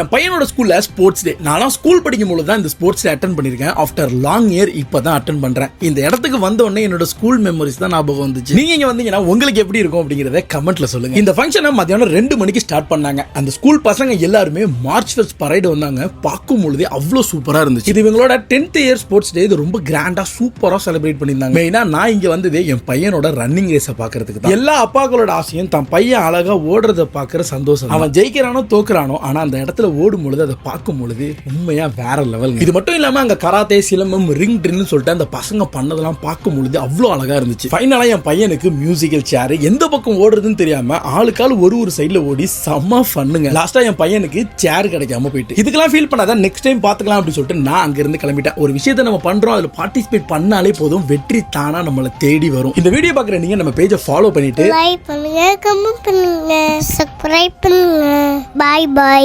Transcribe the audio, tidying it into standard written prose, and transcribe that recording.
என் பையனோட ஸ்கூல்ல sports day. நான் ஸ்கூல் படிக்கும் போது தான் இந்த ஸ்போர்ட்ஸ் டே அட்டென்ட் பண்ணிருக்கேன். ஆஃப்டர் லாங் இயர் இப்பதான் அட்டென்ட் பண்றேன். இந்த இடத்துக்கு வந்த உடனே என்னோட ஸ்கூல் மெமரிஸ் தான் ஞாபகம் வந்துச்சு. நீங்க இங்க வந்தீங்கன்னா உங்களுக்கு எப்படி இருக்கும் அப்படிங்கறத கமெண்ட்ல சொல்லுங்க. இந்த ஃபங்க்ஷனை மத்தியானம் 2 மணிக்கு ஸ்டார்ட் பண்ணாங்க. அந்த ஸ்கூல் பசங்க எல்லாருமே மார்ச் ஃபர்ஸ்ட் பரேட் வந்தாங்க. பார்க்கும் பொழுதே அவ்வளவு சூப்பரா இருந்துச்சு. இது இவங்களோட 10th இயர் ஸ்போர்ட்ஸ் டே. இது ரொம்ப கிராண்டா சூப்பரா செலிப்ரேட் பண்ணிருந்தாங்க. மெயினா நான் இங்க வந்ததே என் பையனோட ரன்னிங் ரேஸை பாக்குறதுக்கு தான். எல்லா அப்பாக்களோட ஆசையும் தான் பையன் அழகா ஓடுறத பாக்குற சந்தோஷம். அவன் ஜெயிக்கிறானோ தோக்குறானோ, ஆனா அந்த இடத்துல ஓடும் பொழுது அதை பார்க்கும் பொழுது உண்மையா வேற லெவல். இது மட்டும் இல்லாம அங்க கராத்தே, சிலம்பம், ரிங் ட்ரில்னு சொல்லிட்டு அந்த பசங்க பண்ணதெல்லாம் பார்க்கும் பொழுது அவ்வளவு அழகா இருந்துச்சு. ஃபைனலா என் பையனுக்கு மியூசிக்கல் சேர் எந்த பக்கம் ஓடுறதுன்னு தெரியாம ஆளுக்கால் ஒரு சைடுல ஓடி செம்ம ஃபன்னுங்க. லாஸ்டா என் பையனுக்கு சேர் கிடைக்காம போயிட்டு இதுக்கெல்லாம் ஃபீல் பண்ணாதான் நெக்ஸ்ட் டைம் பாத்துக்கலாம் அப்படின்னு சொல்லிட்டு நான் அங்க இருந்து கிளம்பிட்டேன். ஒரு விஷயத்தை நம்ம பண்றோம், அதுல பார்ட்டிசிபேட் பண்ணாலே போதும், வெற்றி தானா நம்மள தேடி வரும். இந்த வீடியோ பாக்குற நீங்க நம்ம பேஜை ஃபாலோ பண்ணிட்டு லைக் பண்ணுங்க, கமெண்ட் பண்ணுங்க, சப்ஸ்கிரைப் பண்ணுங்க. Bye by.